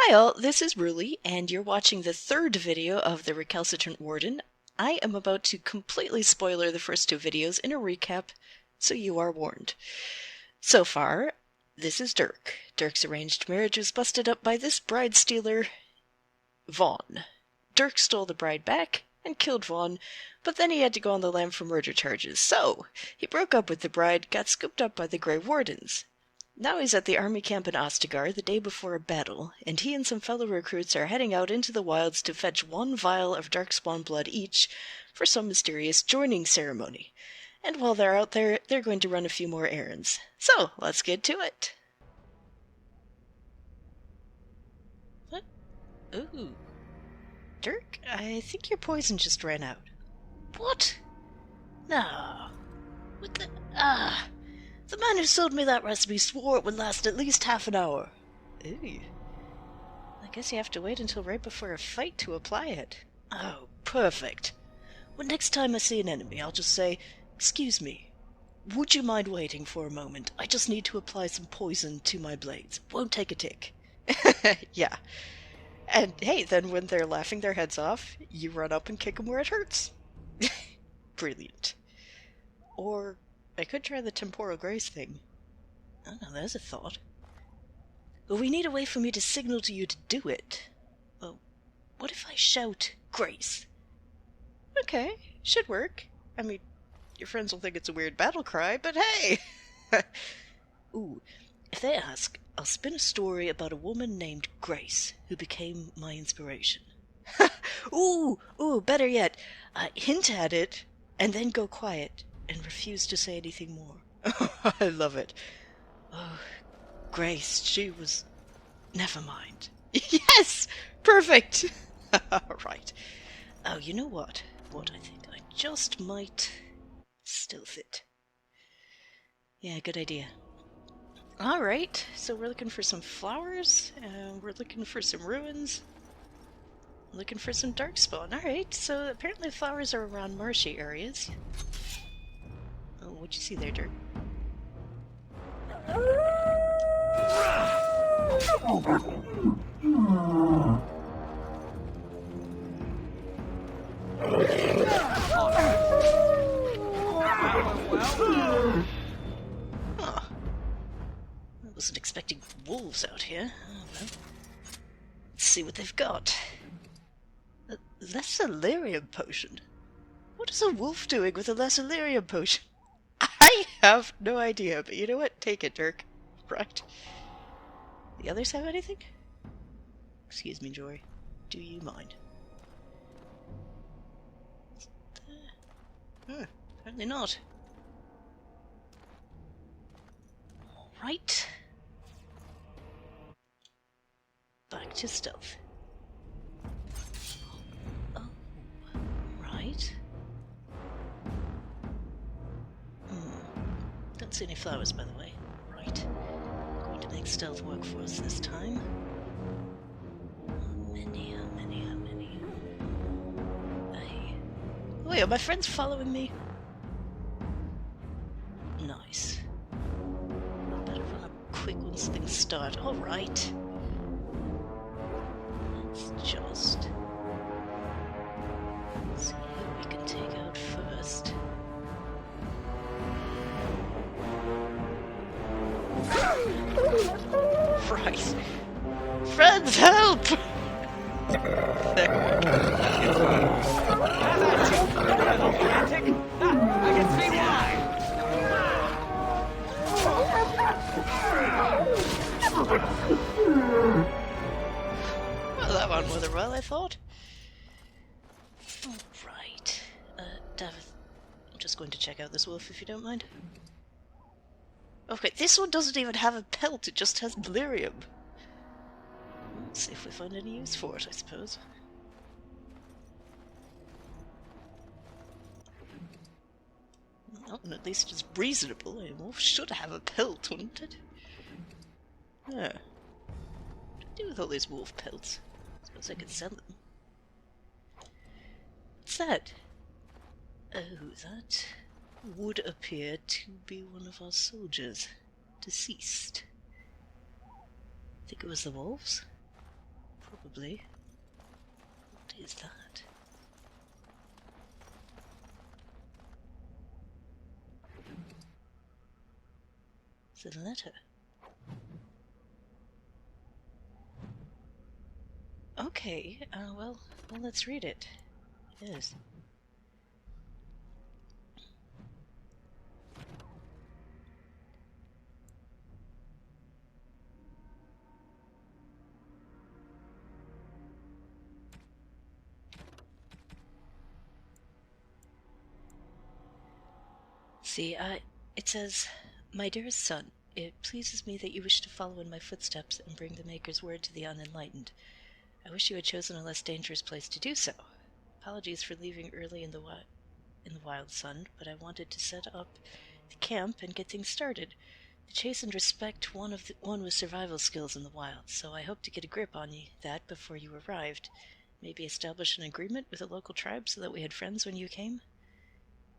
Hi all, this is Ruli, and you're watching the third video of the Recalcitrant Warden. I am about to completely spoiler the first two videos in a recap, so you are warned. So far, this is Dirk. Dirk's arranged marriage was busted up by this bride stealer, Vaughn. Dirk stole the bride back and killed Vaughn, but then he had to go on the lam for murder charges, so he broke up with the bride, got scooped up by the Grey Wardens. Now he's at the army camp in Ostagar the day before a battle, and he and some fellow recruits are heading out into the wilds to fetch 1 vial of darkspawn blood each for some mysterious joining ceremony. And while they're out there, they're going to run a few more errands. So, let's get to it. What? Ooh. Dirk, I think your poison just ran out. What? No. What the... The man who sold me that recipe swore it would last at least half an hour. Ooh. I guess you have to wait until right before a fight to apply it. Oh, perfect. Well, next time I see an enemy, I'll just say, "Excuse me, would you mind waiting for a moment? I just need to apply some poison to my blades. Won't take a tick." Yeah. And hey, then when they're laughing their heads off, you run up and kick them where it hurts. Brilliant. Or I could try the temporal grace thing. Oh no, there's a thought. Well, we need a way for me to signal to you to do it. Well, what if I shout grace? Okay, should work. I mean, your friends will think it's a weird battle cry, but hey! Ooh, if they ask, I'll spin a story about a woman named Grace who became my inspiration. Ooh, better yet, hint at it and then go quiet and refuse to say anything more. I love it. Oh, Grace, she was... Never mind. Yes! Perfect! Right. Oh, you know what? What I think? I just might stealth it. Yeah, good idea. Alright, so we're looking for some flowers, we're looking for some ruins, looking for some darkspawn. Alright, so apparently flowers are around marshy areas. Oh, what'd you see there, Dirk? Huh. I wasn't expecting wolves out here. Oh, well. Let's see what they've got. A Lessalirium potion? What is a wolf doing with a Lessalirium potion? I have no idea, but you know what? Take it, Dirk. Right. The others have anything? Excuse me, Jory. Do you mind? Apparently not. Alright. Back to stealth. Oh, right. Don't see any flowers, by the way. Right. Going to make stealth work for us this time. Many. Hey. Wait, are my friends following me? Nice. I better run up quick once things start. Alright. Let's just see who we can take out first. Right. Friends, help! There. I can see why. Well, that one went well, I thought. Alright. Davith, I'm just going to check out this wolf if you don't mind. Okay, this one doesn't even have a pelt, it just has delirium. Let's see if we find any use for it, I suppose. Well, and at least it's reasonable. A wolf should have a pelt, wouldn't it? Yeah. What do I do with all these wolf pelts? I suppose I could sell them. What's that? Oh, that would appear to be one of our soldiers, deceased. Think it was the wolves? Probably. What is that? It's a letter. Okay, well, let's read it. Yes. See, it says, "My dearest son, it pleases me that you wish to follow in my footsteps and bring the Maker's word to the unenlightened. I wish you had chosen a less dangerous place to do so. Apologies for leaving early in the wild, son, but I wanted to set up the camp and get things started. The chastened respect one with survival skills in the wild, so I hope to get a grip on that before you arrived. Maybe establish an agreement with a local tribe so that we had friends when you came.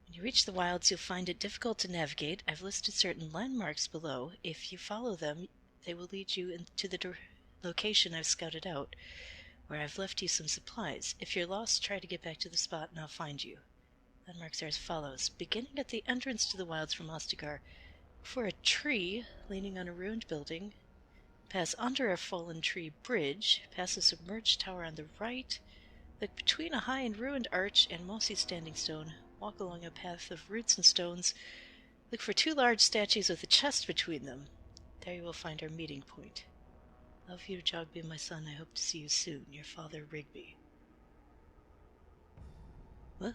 When you reach the wilds, you'll find it difficult to navigate. I've listed certain landmarks below. If you follow them, they will lead you into the location I've scouted out, where I've left you some supplies. If you're lost, try to get back to the spot and I'll find you. Landmarks are as follows. Beginning at the entrance to the wilds from Ostagar, for a tree leaning on a ruined building, pass under a fallen tree bridge, pass a submerged tower on the right, look between a high and ruined arch and mossy standing stone, walk along a path of roots and stones, look for 2 large statues with a chest between them. There you will find our meeting point. Love you, Jogby, my son. I hope to see you soon. Your father, Rigby." Well.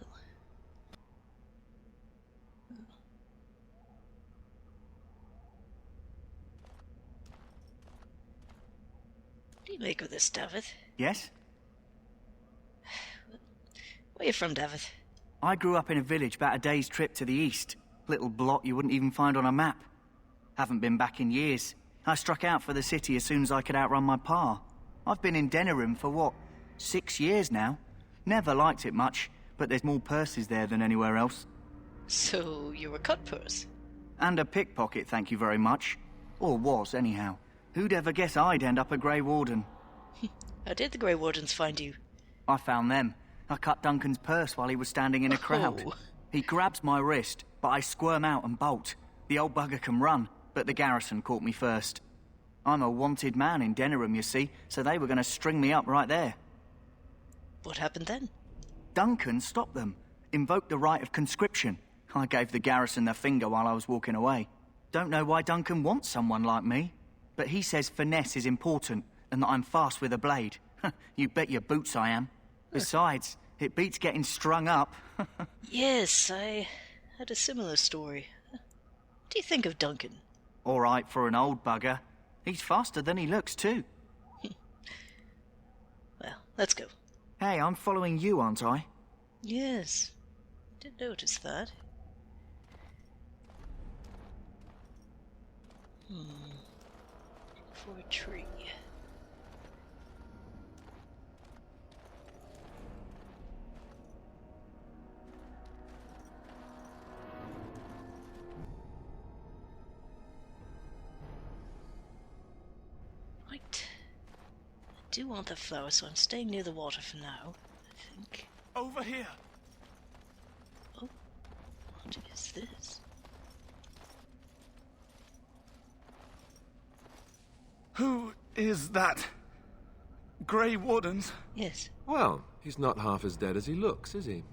What do you make of this, David? Yes? Where are you from, David? I grew up in a village about a day's trip to the east. Little blot you wouldn't even find on a map. Haven't been back in years. I struck out for the city as soon as I could outrun my pa. I've been in Denerim for, 6 years now. Never liked it much, but there's more purses there than anywhere else. So, you're a cut purse? And a pickpocket, thank you very much. Or was, anyhow. Who'd ever guess I'd end up a Grey Warden? How did the Grey Wardens find you? I found them. I cut Duncan's purse while he was standing in a crowd. Oh. He grabs my wrist, but I squirm out and bolt. The old bugger can run, but the garrison caught me first. I'm a wanted man in Denerim, you see, so they were going to string me up right there. What happened then? Duncan stopped them, invoked the right of conscription. I gave the garrison the finger while I was walking away. Don't know why Duncan wants someone like me, but he says finesse is important and that I'm fast with a blade. You bet your boots I am. Besides, it beats getting strung up. Yes, I had a similar story. What do you think of Duncan? All right for an old bugger. He's faster than he looks, too. Well, let's go. Hey, I'm following you, aren't I? Yes, I did notice that. For a tree. Right. I do want the flower, so I'm staying near the water for now, I think. Over here! Oh, what is this? Who is that? Grey Wardens? Yes. Well, he's not half as dead as he looks, is he?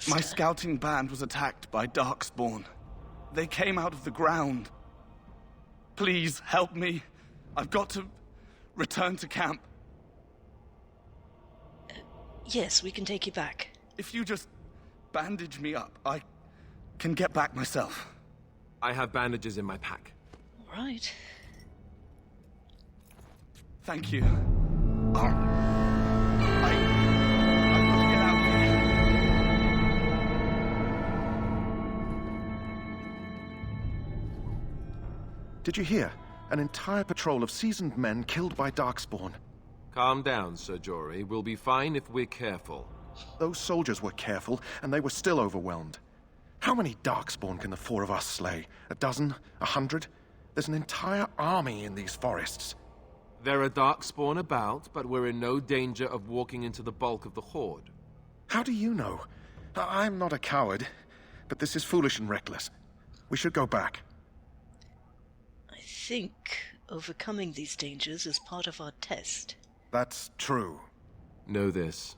My scouting band was attacked by Darkspawn. They came out of the ground. Please, help me. I've got to return to camp. Yes, we can take you back. If you just bandage me up, I can get back myself. I have bandages in my pack. All right. Thank you. I've got to get out of here. Did you hear? An entire patrol of seasoned men killed by Darkspawn. Calm down, Sir Jory. We'll be fine if we're careful. Those soldiers were careful, and they were still overwhelmed. How many Darkspawn can the 4 of us slay? 12? 100? There's an entire army in these forests. There are darkspawn about, but we're in no danger of walking into the bulk of the Horde. How do you know? I'm not a coward, but this is foolish and reckless. We should go back. I think overcoming these dangers is part of our test. That's true. Know this.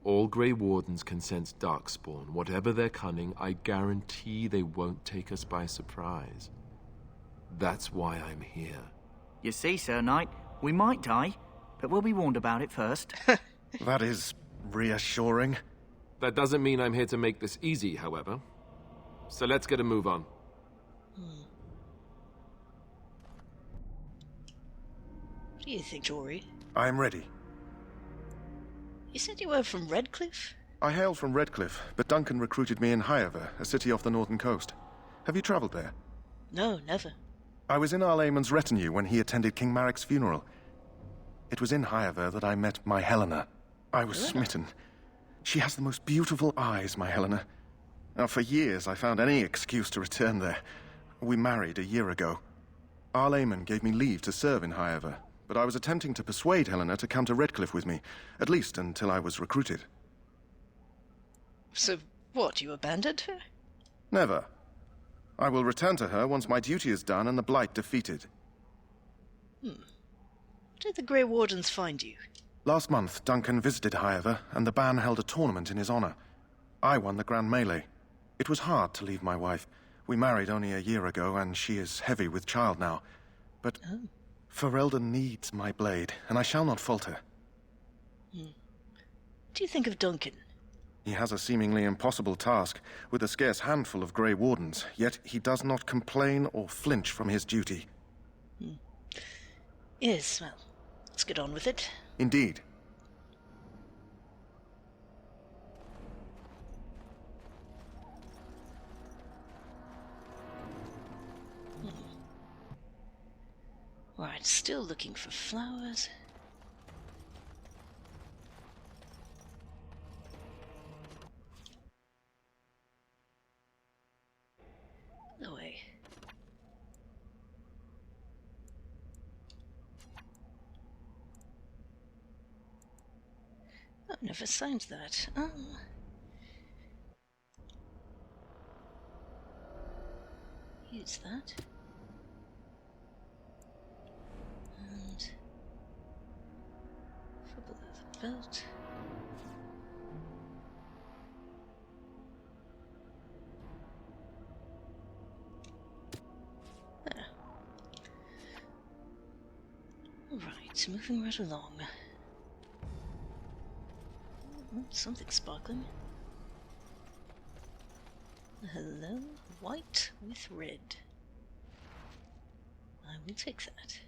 All Grey Wardens can sense darkspawn. Whatever their cunning, I guarantee they won't take us by surprise. That's why I'm here. You see, Sir Knight, we might die, but we'll be warned about it first. That is reassuring. That doesn't mean I'm here to make this easy, however. So let's get a move on. What do you think, Jory? I'm ready. You said you were from Redcliffe? I hail from Redcliffe, but Duncan recruited me in Highover, a city off the northern coast. Have you traveled there? No, never. I was in Arlayman's retinue when he attended King Maric's funeral. It was in Highover that I met my Helena. I was smitten. She has the most beautiful eyes, my Helena. Now, for years, I found any excuse to return there. We married a year ago. Arlayman gave me leave to serve in Highover, but I was attempting to persuade Helena to come to Redcliffe with me, at least until I was recruited. So, what, you abandoned her? Never. I will return to her once my duty is done and the Blight defeated. Where did the Grey Wardens find you? Last month, Duncan visited Highover, and the band held a tournament in his honor. I won the Grand Melee. It was hard to leave my wife. We married only a year ago, and she is heavy with child now. But Ferelden needs my blade, and I shall not falter. What do you think of Duncan? He has a seemingly impossible task, with a scarce handful of Grey Wardens, yet he does not complain or flinch from his duty. Yes, well, let's get on with it. Indeed. Right, still looking for flowers. No way. Oh, never signed that. Oh. Use that. And for below the belt. There. Alright, moving right along. Something sparkling. Hello, white with red. I will take that.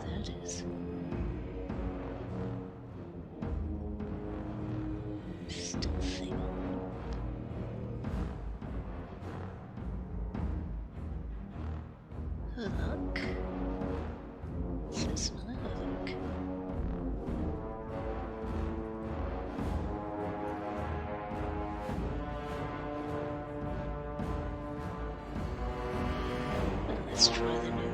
That is. Still thing. Look. Says my look. Let's try the new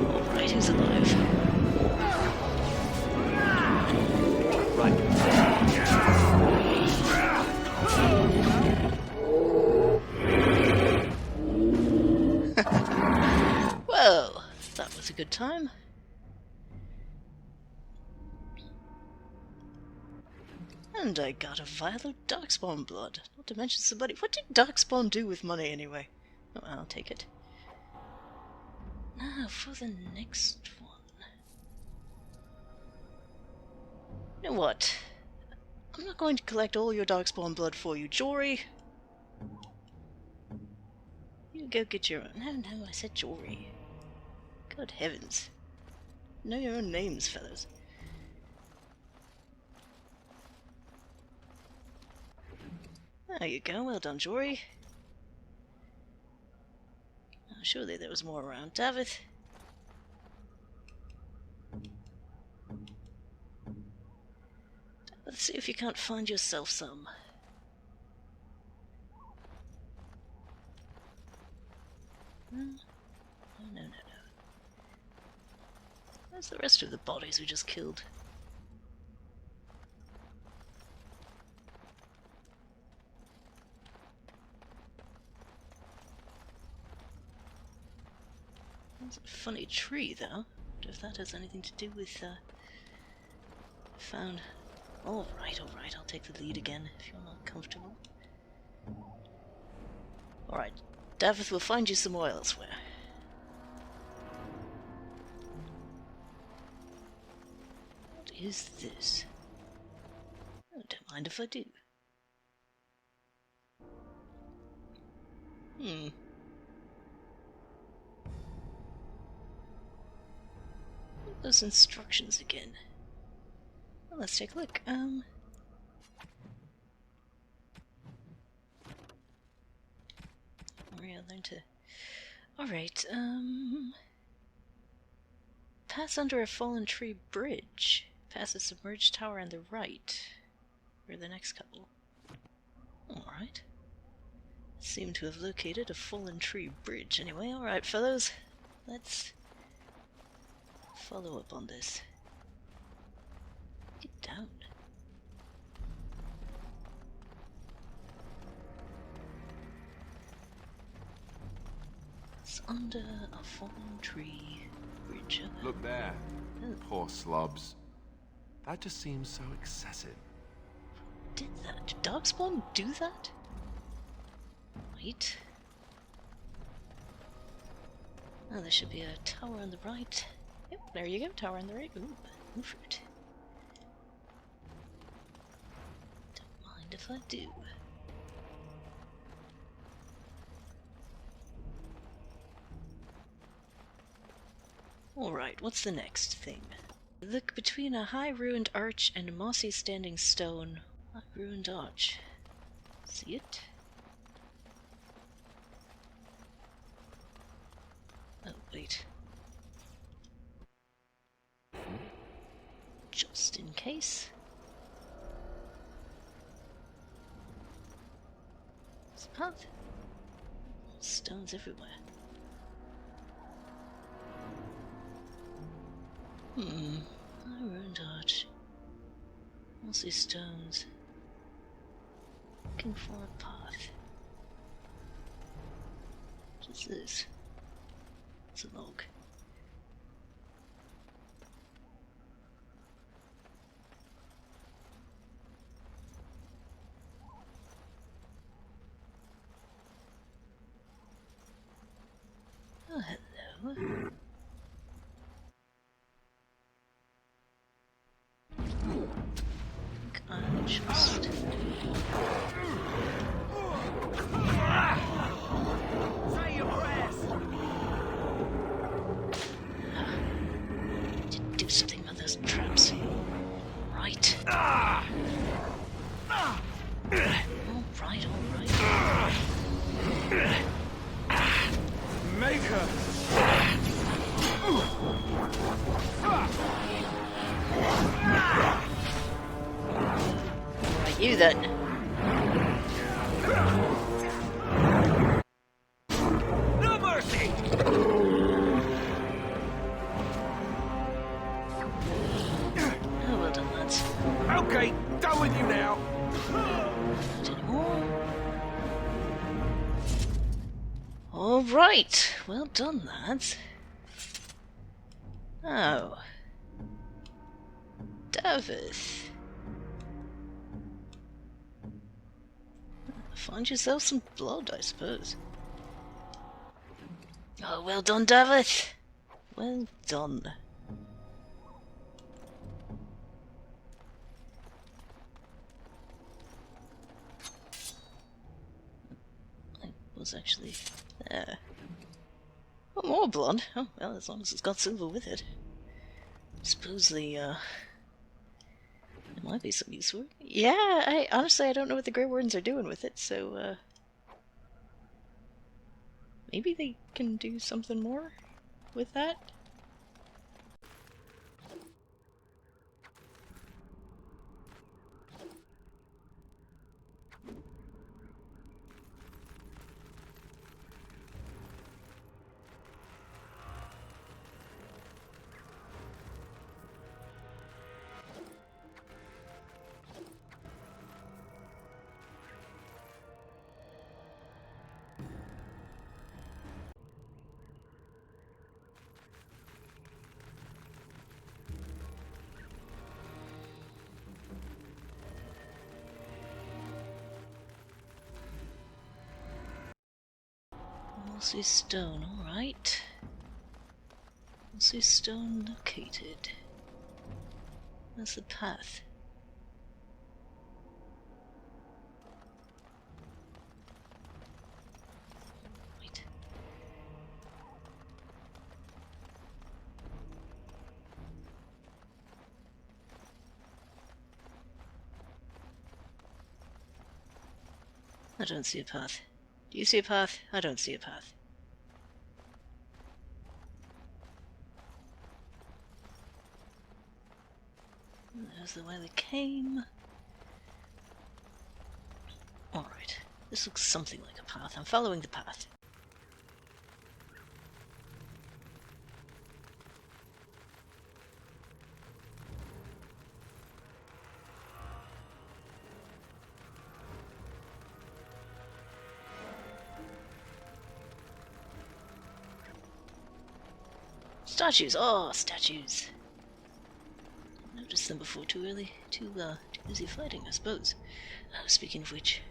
Alright, who's alive? Well, that was a good time. And I got a vial of Darkspawn blood. Not to mention somebody. What did Darkspawn do with money anyway? Oh, I'll take it. Now for the next one. You know what? I'm not going to collect all your Darkspawn blood for you, Jory. You You go get your own. No, I said jewelry. Good heavens. Know your own names, fellas. There you go, well done, Jory. Oh, surely there was more around. David. Let's see if you can't find yourself some. No. Where's the rest of the bodies we just killed? That's a funny tree, though. I wonder if that has anything to do with, found... Alright, I'll take the lead again, if you're not comfortable. Alright, Davith will find you somewhere elsewhere. What is this? Oh, don't mind if I do. Those instructions again. Well, let's take a look. Maria learned to... Alright, pass under a fallen tree bridge. Pass a submerged tower on the right. We're the next couple. Alright. Seem to have located a fallen tree bridge anyway. Alright, fellows. Let's follow up on this. Get down. It's under a fallen tree bridge. Look there. Oh. Poor slobs. That just seems so excessive. Did that? Did Darkspawn do that? Wait. Oh, there should be a tower on the right. Yep, there you go, tower on the right. Ooh, no fruit. Don't mind if I do. Alright, what's the next thing? Look between a high ruined arch and a mossy standing stone. A ruined arch. See it? Oh, wait. Just in case. There's a path. Stones everywhere. I ruined arch. Mossy stones. Looking for a path. What is this? It's a log. Oh, hello. I just... Say your prayers! Did do something about those traps. Right. Alright. Maker! Right, you then. No mercy! Oh, well done, lads. Okay, done with you now. Not anymore. Alright, well done, lads. Oh. Davith. Find yourself some blood, I suppose. Oh, well done, Davith. Well done. I was actually there. Oh, more blood. Oh, well, as long as it's got silver with it. Suppose there might be some use for it. Yeah, I honestly don't know what the Grey Wardens are doing with it, so maybe they can do something more with that? Mossy stone, alright. Mossy stone located. Where's the path? Wait. I don't see a path. Do you see a path? I don't see a path. There's the way they came. Alright. This looks something like a path. I'm following the path. Statues! Oh, statues! Noticed them before, too early. Too busy fighting, I suppose. Speaking of which...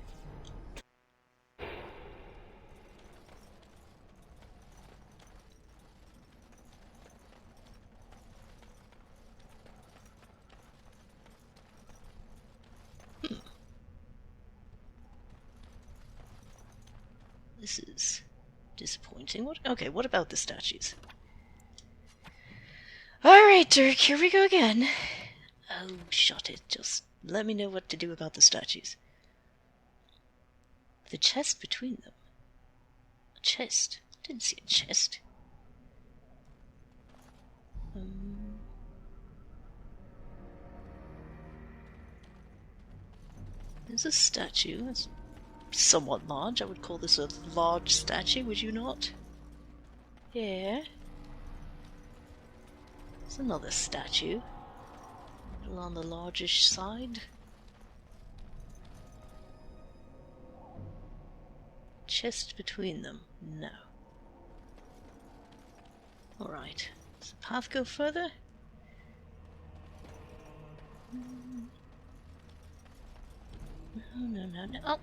This is disappointing. What about the statues? Alright, Dirk, here we go again. Oh, shut it. Just let me know what to do about the statues. The chest between them. A chest? Didn't see a chest. There's a statue. It's somewhat large. I would call this a large statue, would you not? Yeah. There's another statue. A little on the largish side. Chest between them. No. Alright. Does the path go further? No. Oh!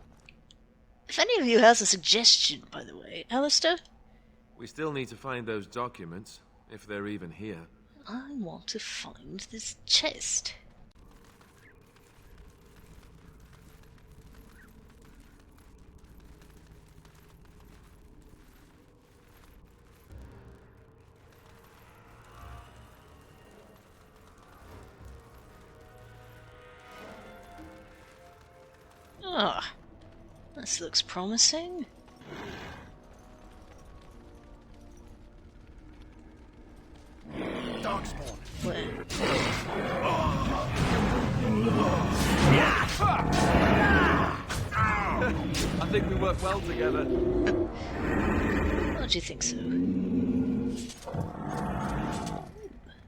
If any of you has a suggestion, by the way, Alistair? We still need to find those documents, if they're even here. I want to find this chest. Ah, this looks promising. Darkspawn. Where? I think we work well together. Oh, do you think so?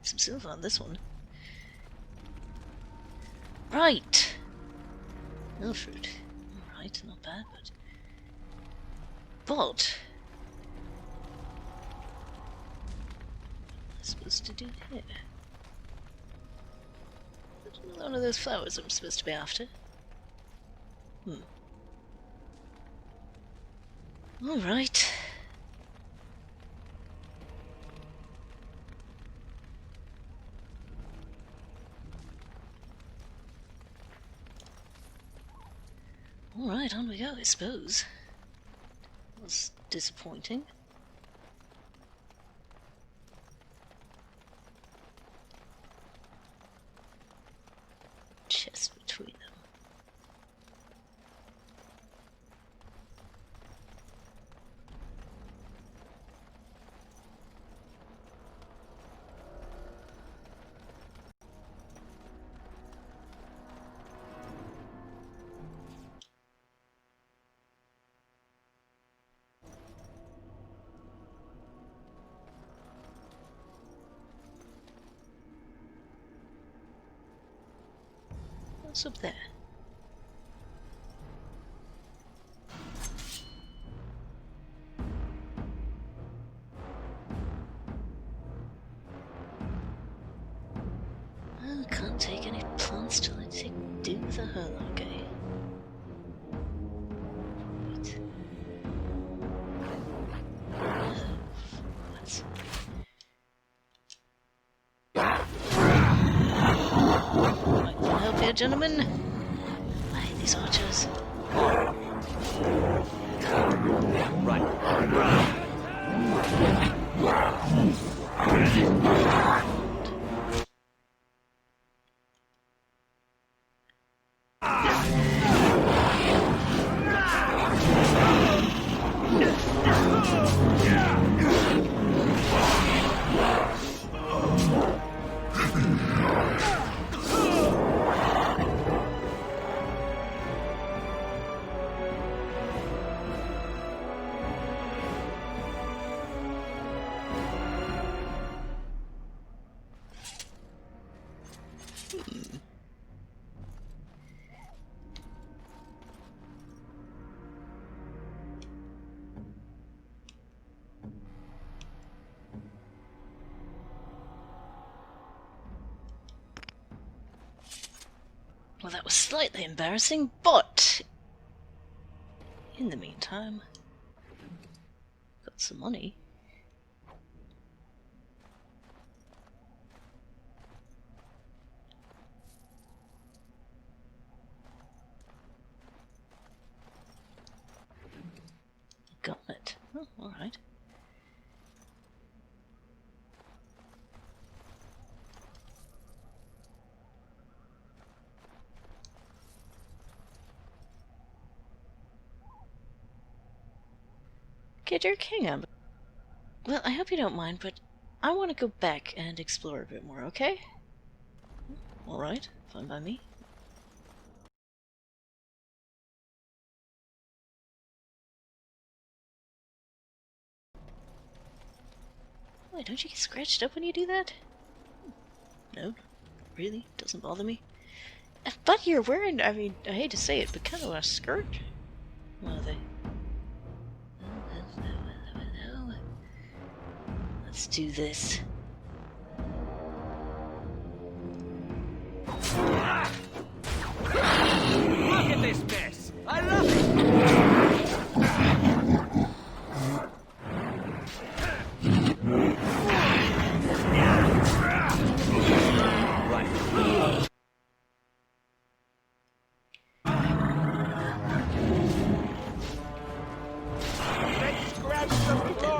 Some silver on this one. Right. No fruit. Alright, not bad, but... What am I supposed to do here? Is it one of those flowers I'm supposed to be after? Alright. Alright, on we go, I suppose. was disappointing. Chest between them. What's up there? I can't take any plants till I do the hull, okay. Right. Right, can I help you, gentlemen? I hate these archers. Well, that was slightly embarrassing, but in the meantime, got some money. Got it. Oh, alright. Okay, Dirk, hang on. Well, I hope you don't mind, but I want to go back and explore a bit more, okay? Alright, fine by me. Wait, don't you get scratched up when you do that? No, really? Doesn't bother me. But you're wearing, I mean, I hate to say it, but kind of a skirt? What are they? Hello. Let's do this. Look at this mess! I love it!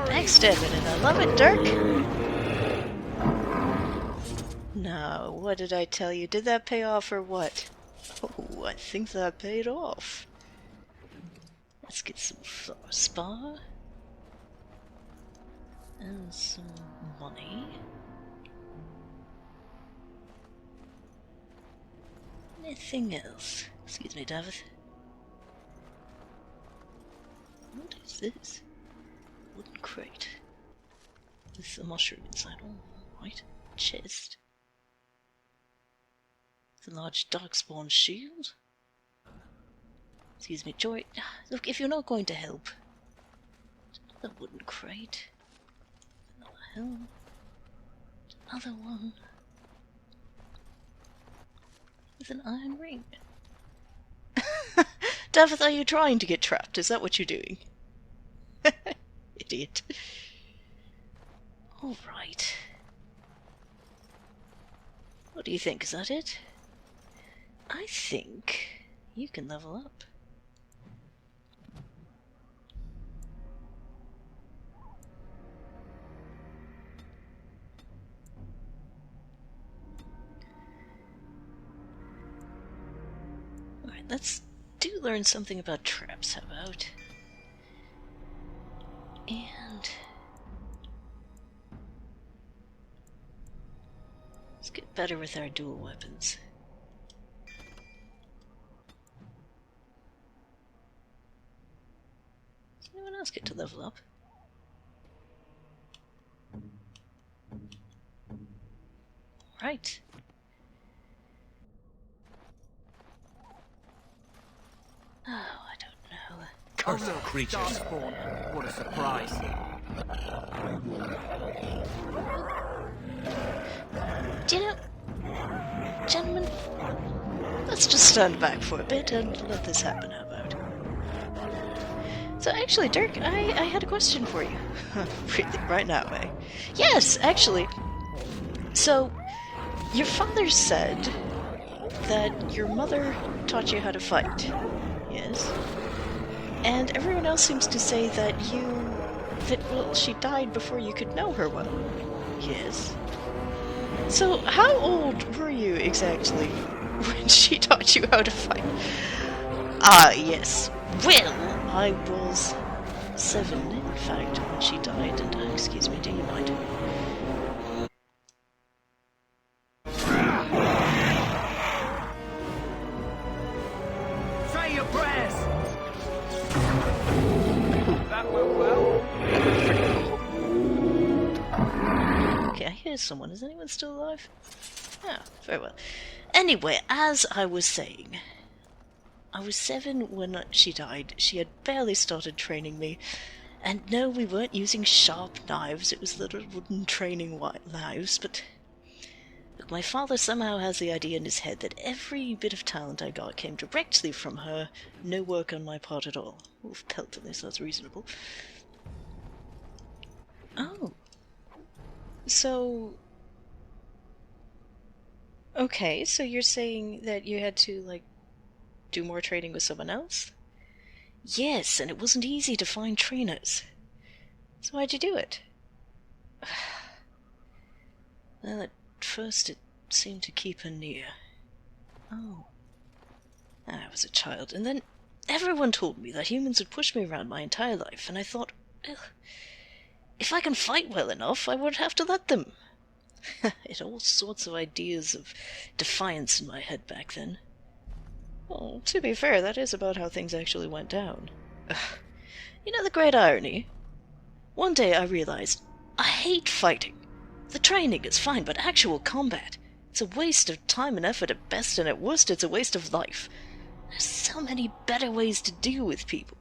Backstabbing it, I love it, Dirk! No, what did I tell you? Did that pay off or what? Oh, I think that paid off. Let's get some spa. And some money. Anything else? Excuse me, David. What is this? Wooden crate. With a mushroom inside. Oh, right. Chest. The large darkspawn shield. Excuse me, Joy. Look, if you're not going to help. Another wooden crate. Another helm. Another one. With an iron ring. Davith, are you trying to get trapped? Is that what you're doing? Idiot. Alright. What do you think? Is that it? I think you can level up. let's do learn something about traps, how about? And let's get better with our dual weapons. Does anyone else get to level up? Right. Oh, I don't know. Cursed creatures. Darkspawn. What a surprise. Do you know, gentlemen, let's just stand back for a bit and let this happen, how about? So actually, Dirk, I had a question for you. Really, right now, eh? Yes, actually. So, your father said that your mother taught you how to fight. Yes? And everyone else seems to say that well, she died before you could know her well. Yes? So, how old were you exactly when she taught you how to fight? Ah, yes. Well, I was 7, in fact, when she died, and, excuse me, do you mind? Say your prayers! That went well. Okay, I hear someone. Is anyone still alive? Ah, very well. Anyway, as I was saying, I was 7 when she died. She had barely started training me. And no, we weren't using sharp knives. It was little wooden training knives, but look, my father somehow has the idea in his head that every bit of talent I got came directly from her. No work on my part at all. Oof, pelt at least, that's reasonable. Oh. So... Okay, so you're saying that you had to, like, do more training with someone else? Yes, and it wasn't easy to find trainers. So why'd you do it? Well, at first it seemed to keep her near. Oh. I was a child, and then everyone told me that humans would push me around my entire life, and I thought, well, if I can fight well enough, I would have to let them. I had all sorts of ideas of defiance in my head back then. Well, to be fair, that is about how things actually went down. You know the great irony? One day I realized, I hate fighting. The training is fine, but actual combat, it's a waste of time and effort at best, and at worst it's a waste of life. There's so many better ways to deal with people.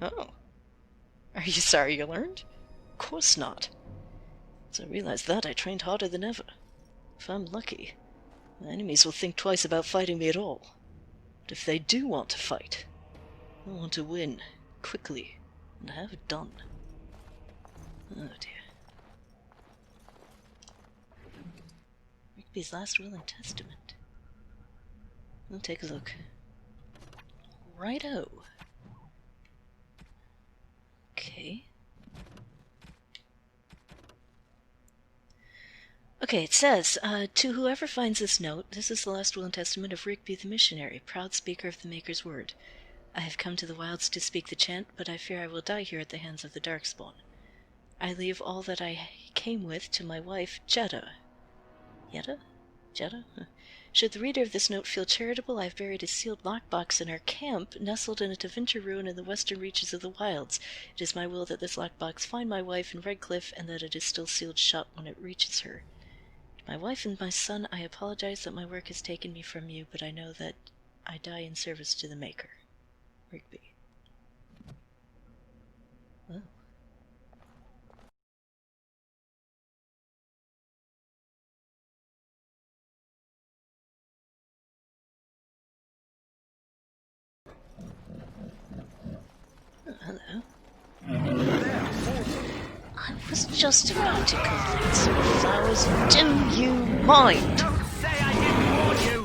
Oh. Are you sorry you learned? Of course not. As I realized that, I trained harder than ever. If I'm lucky, my enemies will think twice about fighting me at all. But if they do want to fight, they'll want to win, quickly, and have it done. Oh dear. Rigby's last will and testament. We'll take a look. Righto. Okay. Okay, it says, to whoever finds this note, this is the last will and testament of Rigby the missionary, proud speaker of the Maker's word. I have come to the wilds to speak the chant, but I fear I will die here at the hands of the Darkspawn. I leave all that I came with to my wife, Jetta. Jetta? Jetta? Should the reader of this note feel charitable, I have buried a sealed lockbox in our camp, nestled in a Tevinter ruin in the western reaches of the wilds. It is my will that this lockbox find my wife in Redcliffe, and that it is still sealed shut when it reaches her. To my wife and my son, I apologize that my work has taken me from you, but I know that I die in service to the Maker. Rigby. Well. Hello. I was just about to collect some flowers. Do you mind? Don't say I didn't warn you!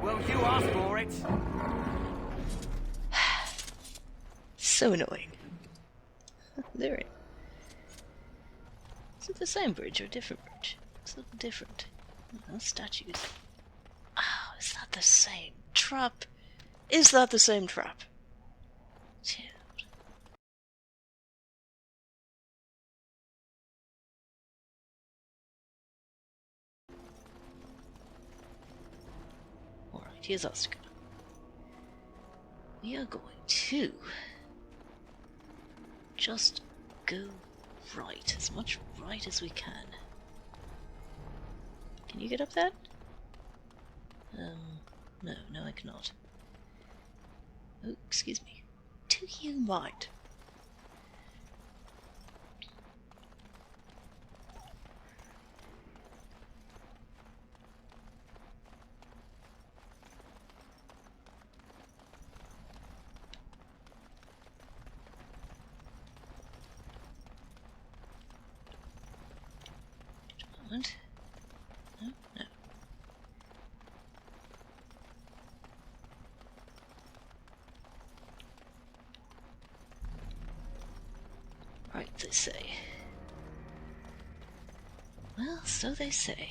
Well, you asked for it. So annoying. There. Is it the same bridge or a different bridge? It's a little different. Oh, statues. Oh, is that the same trap? Is that the same trap? Dude. Alright, here's us to go. We are going to just go right, as much right as we can. Can you get up that? No, I cannot. Oh, excuse me. Do you mind? Moment. No. Right, they say. Well, so they say.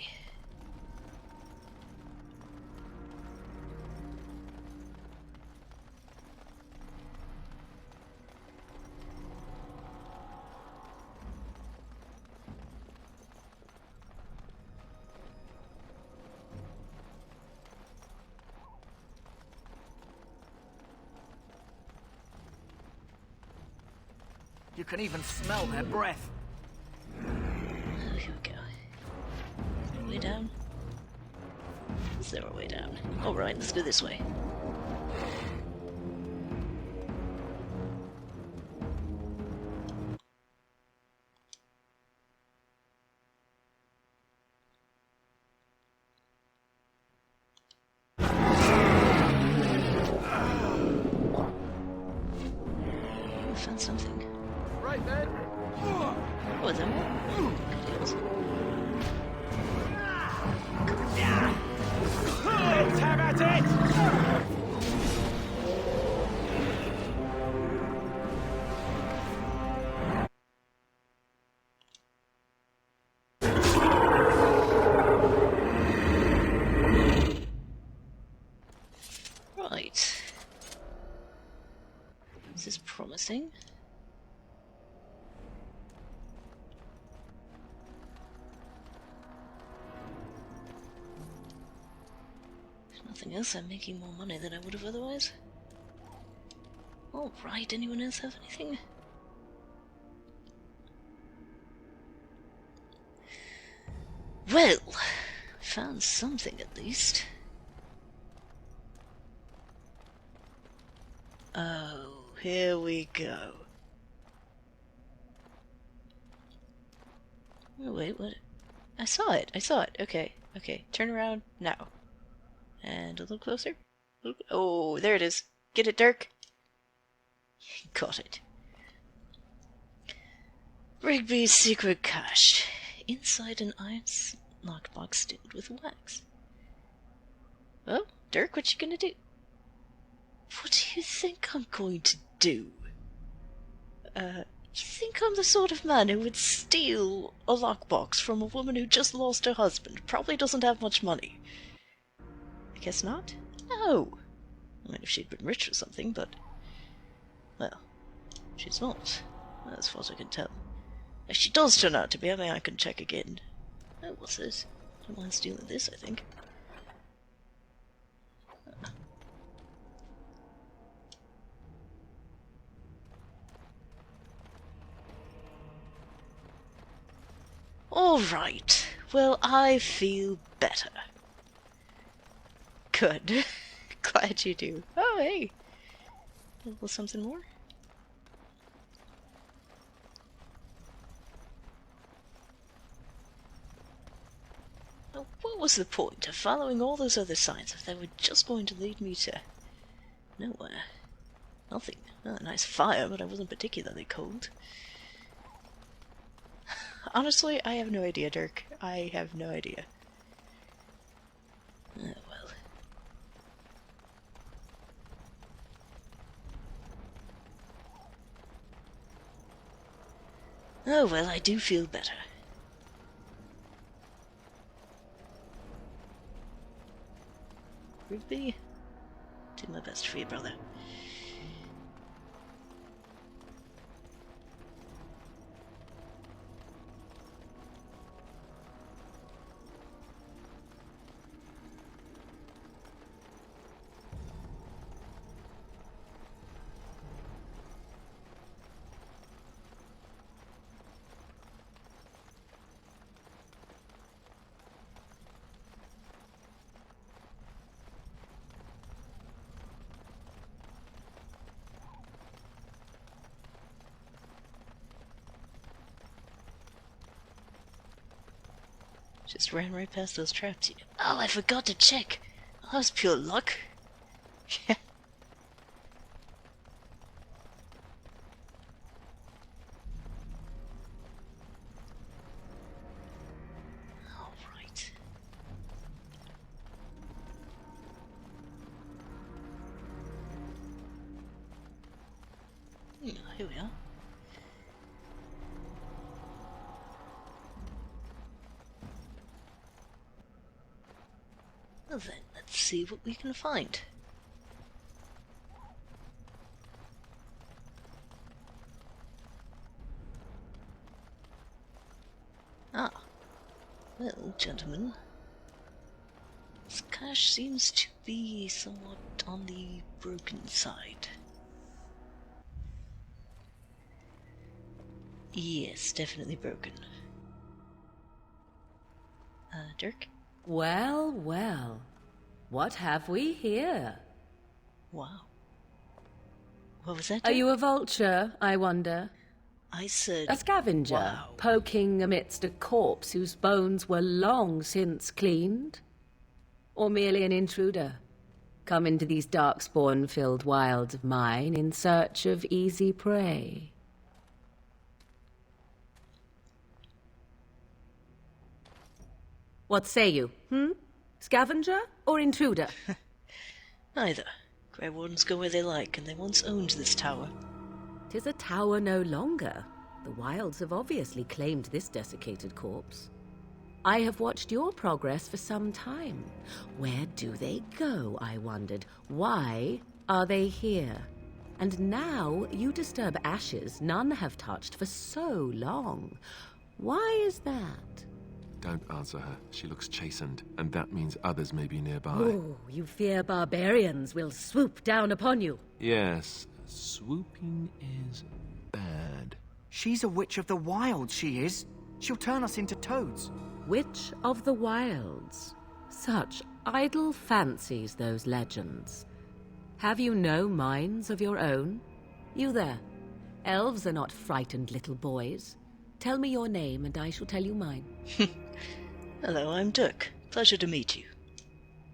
You can even smell their breath. Oh, here we go. Way down? Is there a way down? Alright, let's go this way. I found something. Right then. Oh, is that one? Good deals. Let's have at it! Right. This is promising. If nothing else, I'm making more money than I would have otherwise. Alright, anyone else have anything? Well, found something at least. Oh, here we go. Oh, wait, what? I saw it. Okay, turn around now. And a little closer. Oh, there it is. Get it, Dirk? Got it. Rigby's secret cache. Inside an iron lockbox filled with wax. Well, Dirk, what you gonna do? What do you think I'm going to do? You think I'm the sort of man who would steal a lockbox from a woman who just lost her husband, probably doesn't have much money? I guess not? No. I mean, if she'd been rich or something, but... well, she's not, as far as I can tell. If she does turn out to be, I mean, I can check again. Oh, what's this? I don't mind stealing this, I think. Alright, well, I feel better. Good. Glad you do. Oh, hey! A little something more? Now, what was the point of following all those other signs if they were just going to lead me to nowhere? Nothing. Oh, a nice fire, but I wasn't particularly cold. Honestly, I have no idea, Dirk. I have no idea. Oh, well. Oh, well, I do feel better. N00B. Do my best for you, brother. Just ran right past those traps. Oh, I forgot to check. Oh, that was pure luck. Yeah. All right. Here we are. Well then, let's see what we can find. Ah. Well, gentlemen. This cache seems to be somewhat on the broken side. Yes, definitely broken. Dirk? Well, well. What have we here? Wow. What was that? Are you a vulture, I wonder? I said... A scavenger, wow. poking amidst a corpse whose bones were long since cleaned? Or merely an intruder, come into these darkspawn-filled wilds of mine in search of easy prey? What say you, Scavenger or intruder? Neither. Grey Wardens go where they like, and they once owned this tower. 'Tis a tower no longer. The wilds have obviously claimed this desiccated corpse. I have watched your progress for some time. Where do they go, I wondered? Why are they here? And now you disturb ashes none have touched for so long. Why is that? Don't answer her. She looks chastened, and that means others may be nearby. Oh, you fear barbarians will swoop down upon you. Yes, swooping is bad. She's a witch of the wilds, she is. She'll turn us into toads. Witch of the Wilds. Such idle fancies, those legends. Have you no minds of your own? You there. Elves are not frightened little boys. Tell me your name, and I shall tell you mine. Hello, I'm Dirk. Pleasure to meet you.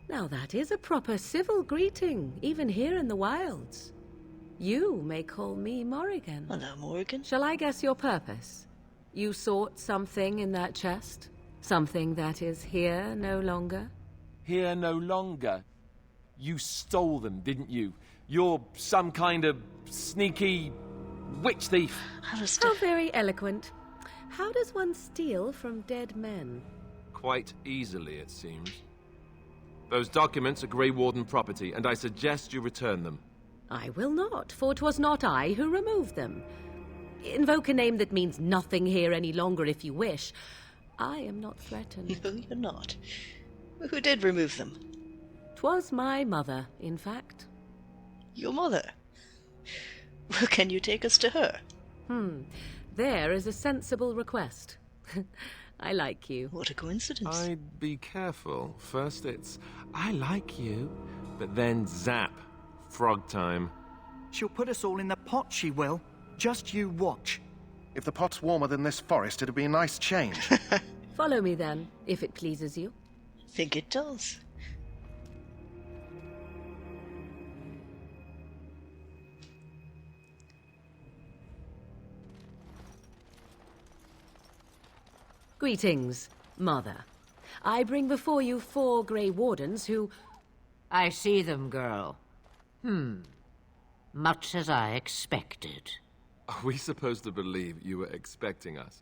Now that is a proper civil greeting, even here in the wilds. You may call me Morrigan. Hello, Morrigan. Shall I guess your purpose? You sought something in that chest? Something that is here no longer? Here no longer. You stole them, didn't you? You're some kind of sneaky witch thief. Alistair. How very eloquent. How does one steal from dead men? Quite easily, it seems. Those documents are Grey Warden property, and I suggest you return them. I will not, for 'twas not I who removed them. Invoke a name that means nothing here any longer if you wish. I am not threatened. No, you're not. Who did remove them? 'Twas my mother, in fact. Your mother? Well, can you take us to her? There is a sensible request. I like you. What a coincidence. I'd be careful. First it's, I like you, but then zap. Frog time. She'll put us all in the pot, she will. Just you watch. If the pot's warmer than this forest, it'd be a nice change. Follow me then, if it pleases you. I think it does. Greetings, Mother. I bring before you 4 Grey Wardens who... I see them, girl. Much as I expected. Are we supposed to believe you were expecting us?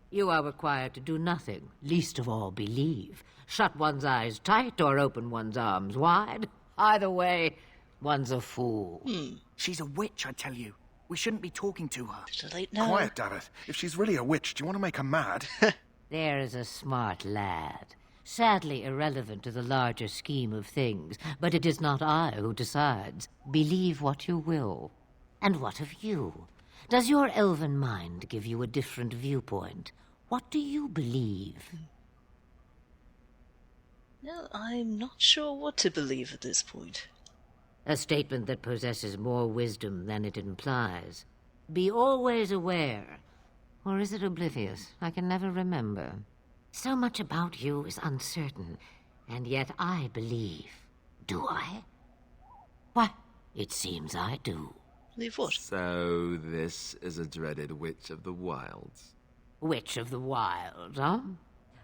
You are required to do nothing, least of all believe. Shut one's eyes tight or open one's arms wide. Either way, one's a fool. She's a witch, I tell you. We shouldn't be talking to her. Too late now. Quiet, damn it. If she's really a witch, do you want to make her mad? There is a smart lad. Sadly irrelevant to the larger scheme of things, but it is not I who decides. Believe what you will. And what of you? Does your elven mind give you a different viewpoint? What do you believe? No, I'm not sure what to believe at this point. A statement that possesses more wisdom than it implies. Be always aware. Or is it oblivious? I can never remember. So much about you is uncertain, and yet I believe. Do I? Why, it seems I do. Believe what? So this is a dreaded Witch of the Wilds. Witch of the Wilds, huh?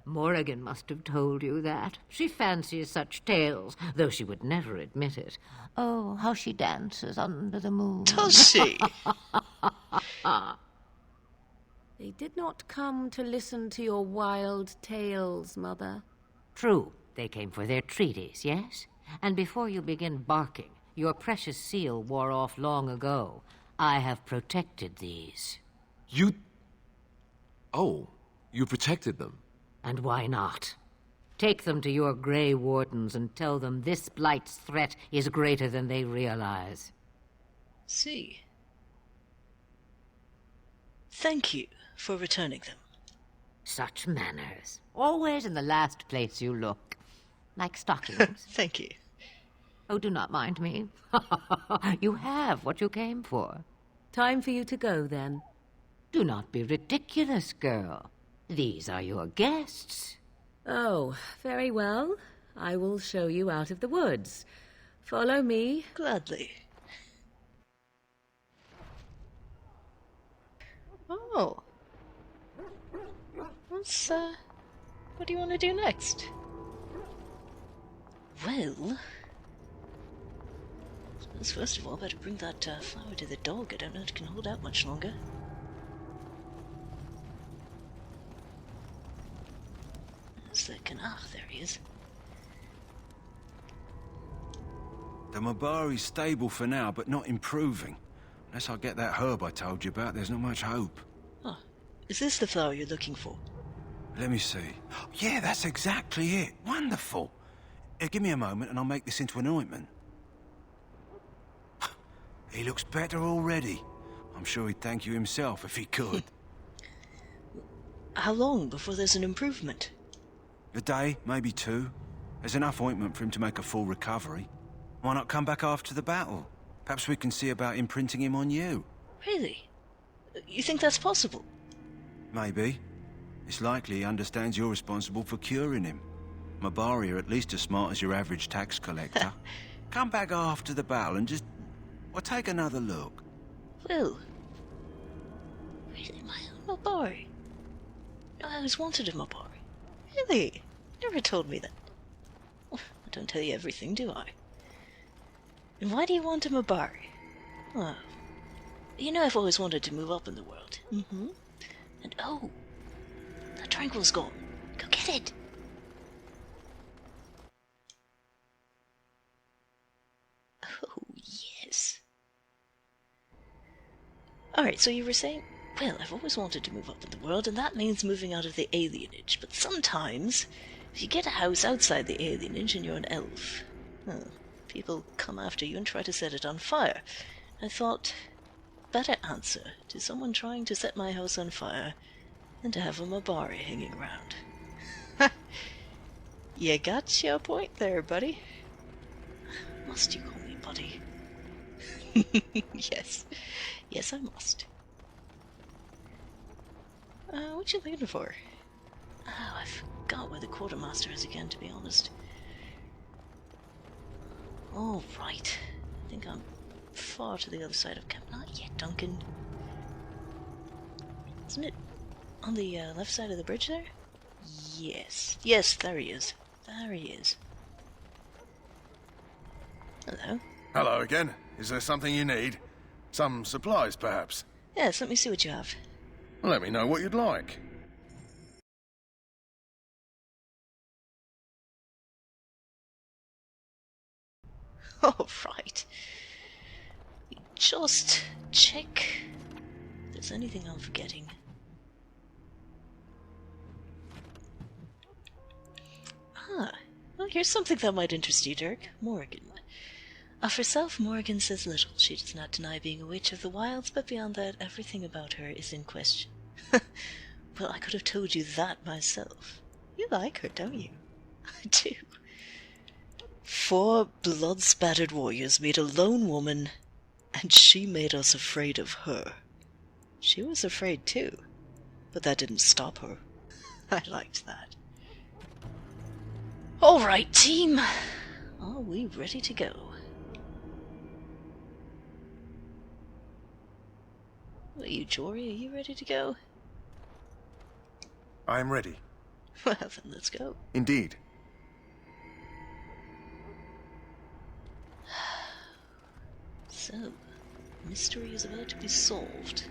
Morrigan must have told you that. She fancies such tales, though she would never admit it. Oh, how she dances under the moon. Does she? They did not come to listen to your wild tales, Mother. True, they came for their treaties, yes? And before you begin barking, your precious seal wore off long ago. I have protected these. You... Oh, you protected them. And why not? Take them to your Grey Wardens and tell them this Blight's threat is greater than they realize. See. Thank you for returning them. Such manners. Always in the last place you look. Like stockings. Thank you. Oh, do not mind me. You have what you came for. Time for you to go, then. Do not be ridiculous, girl. These are your guests. Oh, very well. I will show you out of the woods. Follow me. Gladly. Oh. What do you want to do next? Well... suppose first of all, better bring that flower to the dog. I don't know if it can hold out much longer. There he is. The Mabari's stable for now, but not improving. Unless I get that herb I told you about, there's not much hope. Oh, is this the flower you're looking for? Let me see. Yeah, that's exactly it. Wonderful. Give me a moment and I'll make this into an ointment. He looks better already. I'm sure he'd thank you himself if he could. How long before there's an improvement? A day, maybe two. There's enough ointment for him to make a full recovery. Why not come back after the battle? Perhaps we can see about imprinting him on you. Really? You think that's possible? Maybe. It's likely he understands you're responsible for curing him. Mabari are at least as smart as your average tax collector. Come back after the battle and just... well, take another look. Will? Really, my own Mabari? I always wanted a Mabari. Really? Never told me that. I don't tell you everything, do I? And why do you want a Mabari? Well, you know I've always wanted to move up in the world. Mm-hmm. And oh, that tranquil's gone. Go get it! Oh, yes. Alright, so you were saying... well, I've always wanted to move up in the world, and that means moving out of the alienage. But sometimes, if you get a house outside the alienage and you're an elf, well, people come after you and try to set it on fire. I thought, better answer to someone trying to set my house on fire than to have a Mabari hanging around. You got your point there, buddy. Must you call me buddy? Yes. Yes, I must. What you looking for? Oh, I forgot where the quartermaster is again, to be honest. All right. I think I'm far to the other side of camp. Not yet, Duncan. Isn't it on the left side of the bridge there? Yes. Yes, there he is. There he is. Hello. Hello again. Is there something you need? Some supplies, perhaps? Yes, let me see what you have. Let me know what you'd like. All right. Just check if there's anything I'm forgetting. Ah, well, here's something that might interest you, Dirk. Morgan. Of herself, Morgan says little. She does not deny being a witch of the wilds, but beyond that, everything about her is in question. Well, I could have told you that myself. You like her, don't you? I do. 4 blood-spattered warriors meet a lone woman, and she made us afraid of her. She was afraid too, but that didn't stop her. I liked that. Alright, team. Are we ready to go? What are you, Jory? Are you ready to go? I am ready. Well, then let's go. Indeed. So, mystery is about to be solved.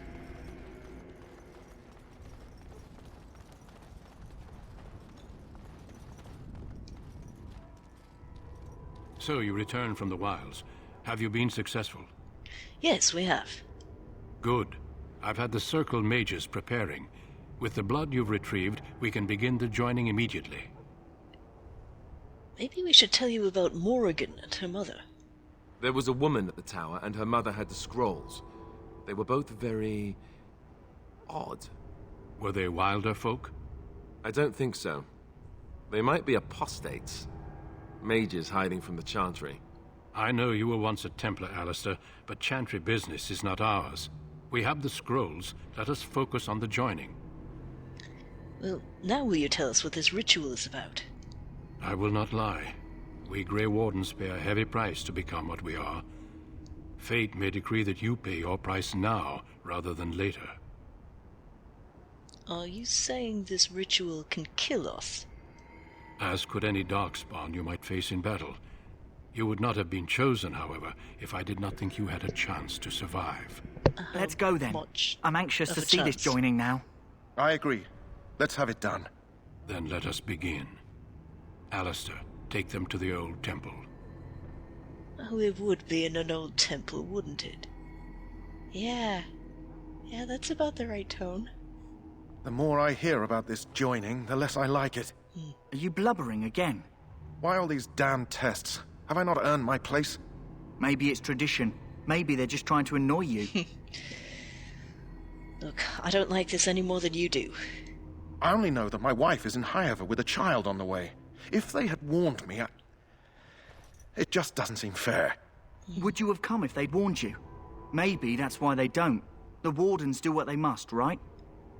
So you returned from the wilds. Have you been successful? Yes, we have. Good. I've had the Circle mages preparing. With the blood you've retrieved, we can begin the joining immediately. Maybe we should tell you about Morrigan and her mother. There was a woman at the tower, and her mother had the scrolls. They were both very odd. Were they wilder folk? I don't think so. They might be apostates. Mages hiding from the Chantry. I know you were once a Templar, Alistair, but Chantry business is not ours. We have the scrolls. Let us focus on the joining. Well, now will you tell us what this ritual is about? I will not lie. We Grey Wardens pay a heavy price to become what we are. Fate may decree that you pay your price now, rather than later. Are you saying this ritual can kill us? As could any darkspawn you might face in battle. You would not have been chosen, however, if I did not think you had a chance to survive. Let's go then. I'm anxious to see this joining now. I agree. Let's have it done. Then let us begin. Alistair, take them to the old temple. Oh, it would be in an old temple, wouldn't it? Yeah, that's about the right tone. The more I hear about this joining, the less I like it. Are you blubbering again? Why all these damn tests? Have I not earned my place? Maybe it's tradition. Maybe they're just trying to annoy you. Look, I don't like this any more than you do. I only know that my wife is in Highover with a child on the way. If they had warned me, it just doesn't seem fair. Would you have come if they'd warned you? Maybe that's why they don't. The Wardens do what they must, right?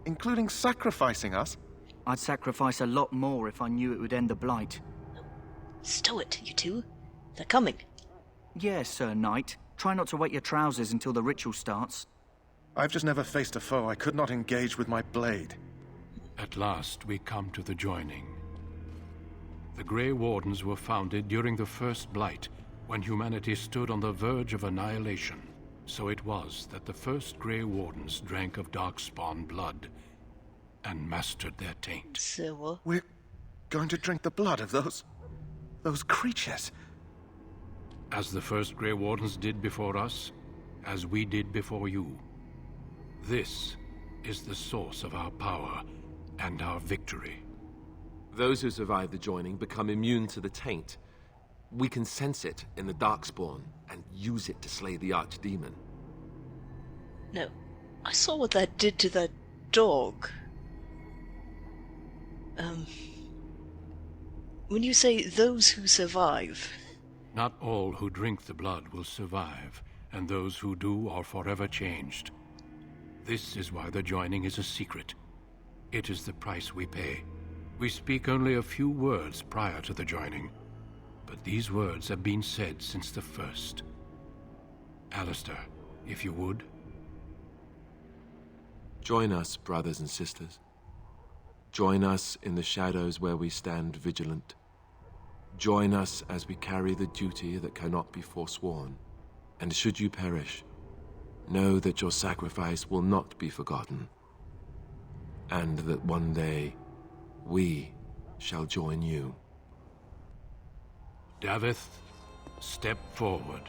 Including sacrificing us? I'd sacrifice a lot more if I knew it would end the Blight. Stow it, you two. They're coming. Yes, Sir Knight. Try not to wet your trousers until the ritual starts. I've just never faced a foe I could not engage with my blade. At last, we come to the joining. The Grey Wardens were founded during the First Blight, when humanity stood on the verge of annihilation. So it was that the first Grey Wardens drank of Darkspawn blood and mastered their taint. So what? We're going to drink the blood of those creatures. As the first Grey Wardens did before us, as we did before you. This is the source of our power and our victory. Those who survive the joining become immune to the taint. We can sense it in the Darkspawn and use it to slay the Archdemon. No. I saw what that did to that dog. When you say those who survive... Not all who drink the blood will survive, and those who do are forever changed. This is why the joining is a secret. It is the price we pay. We speak only a few words prior to the joining, but these words have been said since the first. Alistair, if you would. Join us, brothers and sisters. Join us in the shadows where we stand vigilant. Join us as we carry the duty that cannot be forsworn. And should you perish, know that your sacrifice will not be forgotten. And that one day, we shall join you. Davith, Step forward.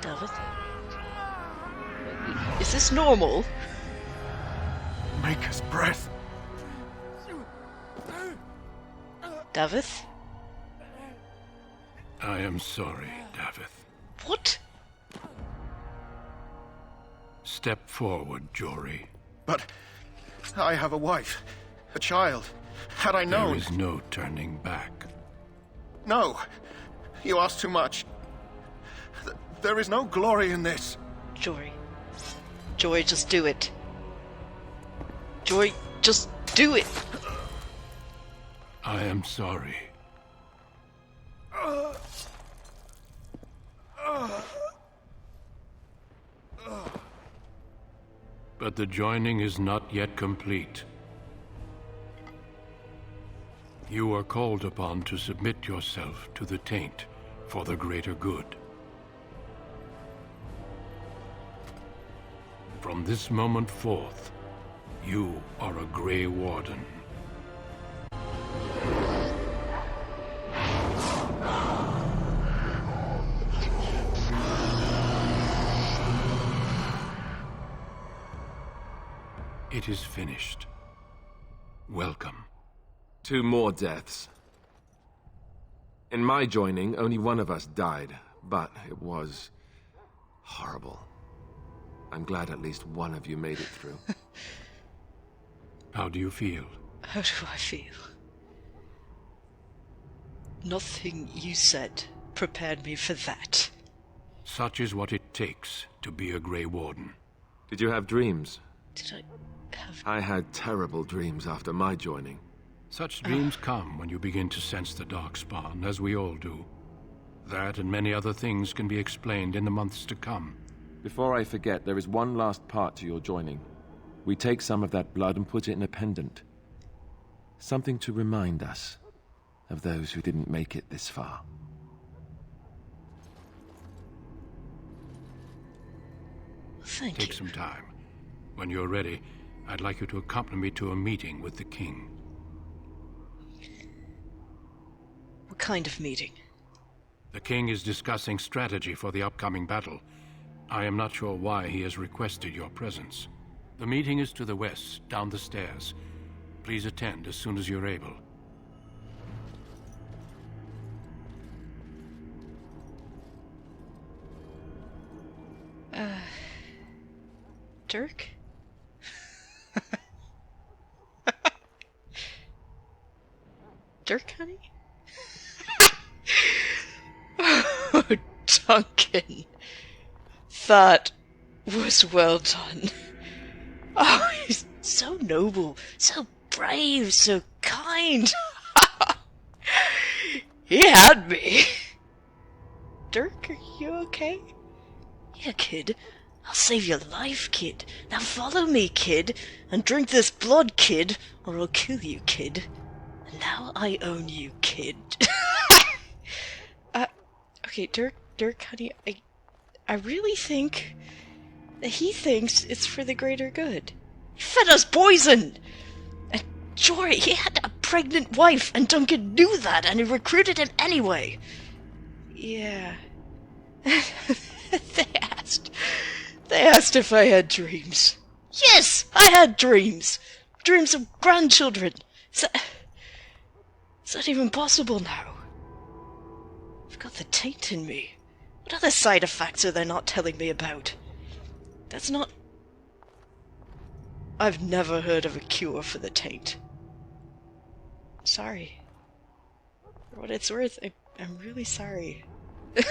David? Is this normal? Maker's breath. David? I am sorry, David. What? Step forward, Jory. But I have a wife, a child. Had I known... There is no turning back. No, you ask too much. There is no glory in this. Jory. Jory, just do it. Jory, just do it. I am sorry. But the joining is not yet complete. You are called upon to submit yourself to the taint for the greater good. From this moment forth, you are a Grey Warden. It is finished. Welcome. 2 more deaths. In my joining, only one of us died, but it was horrible. I'm glad at least one of you made it through. How do you feel? How do I feel? Nothing you said prepared me for that. Such is what it takes to be a Grey Warden. Did you have dreams? Did I have... I had terrible dreams after my joining. Such dreams come when you begin to sense the darkspawn, as we all do. That and many other things can be explained in the months to come. Before I forget, there is one last part to your joining. We take some of that blood and put it in a pendant. Something to remind us of those who didn't make it this far. Thank you. Take some time. When you're ready, I'd like you to accompany me to a meeting with the king. What kind of meeting? The king is discussing strategy for the upcoming battle. I am not sure why he has requested your presence. The meeting is to the west, down the stairs. Please attend as soon as you're able. Dirk? Dirk, honey? Oh, Duncan. That was well done. Oh, he's so noble, so brave, so kind. He had me. Dirk, are you okay? Yeah, kid. I'll save your life, kid. Now follow me, kid, and drink this blood, kid, or I'll kill you, kid. And now I own you, kid. Okay, Dirk, honey, I really think that he thinks it's for the greater good. He fed us poison! And Jory, he had a pregnant wife, and Duncan knew that, and he recruited him anyway. Yeah. They asked if I had dreams. Yes, I had dreams! Dreams of grandchildren. Is that even possible now? I've got the taint in me. What other side effects are they not telling me about? That's not... I've never heard of a cure for the taint. Sorry. For what it's worth, I'm really sorry. I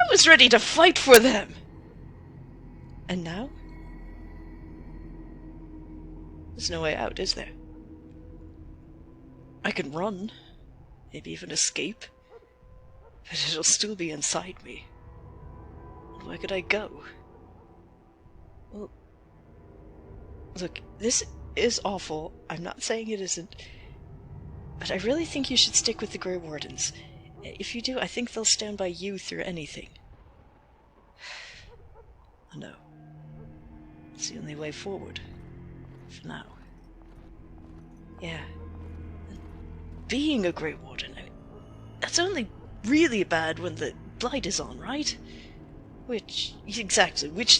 was ready to fight for them! And now? There's no way out, is there? I can run. Maybe even escape. But it'll still be inside me. And where could I go? Well, look, this is awful. I'm not saying it isn't. But I really think you should stick with the Grey Wardens. If you do, I think they'll stand by you through anything. No. It's the only way forward. For now. Yeah. And being a Grey Warden, I mean, that's only really bad when the Blight is on, right? Which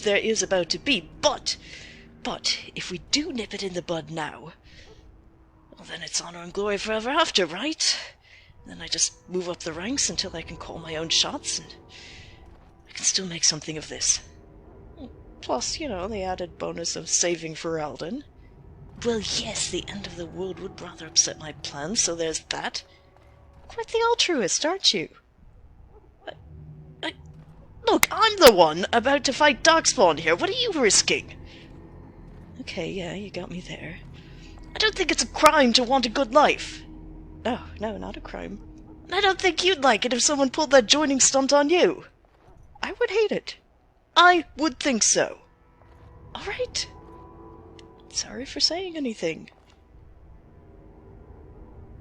there is about to be, but if we do nip it in the bud now, well then it's honor and glory forever after, right? Then I just move up the ranks until I can call my own shots, and I can still make something of this. Plus, you know, the added bonus of saving for Alden. Well, yes, the end of the world would rather upset my plans, so there's that. Quite the altruist, aren't you? Look, I'm the one about to fight Darkspawn here. What are you risking? Okay, yeah, you got me there. I don't think it's a crime to want a good life. No, not a crime. I don't think you'd like it if someone pulled that joining stunt on you. I would hate it. I would think so. Alright. Sorry for saying anything.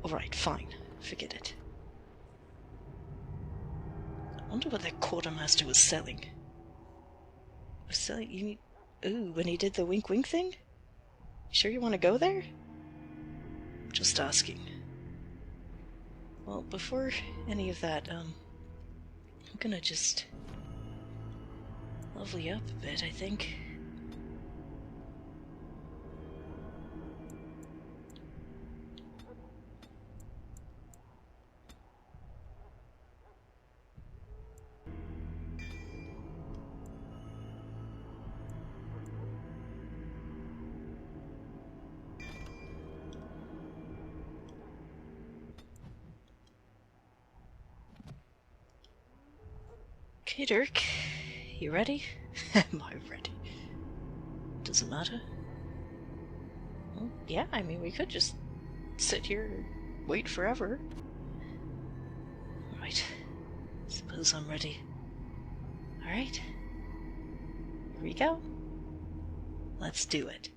Alright, fine. Forget it. I wonder what that quartermaster was selling. You mean... Ooh, when he did the wink-wink thing? You sure you want to go there? Just asking. Well, before any of that, I'm gonna just... level you up a bit, I think. Okay, Dirk, you ready? Am I ready? Does it matter? Well, yeah, I mean, we could just sit here and wait forever. Right. Suppose I'm ready. Alright. Here we go. Let's do it.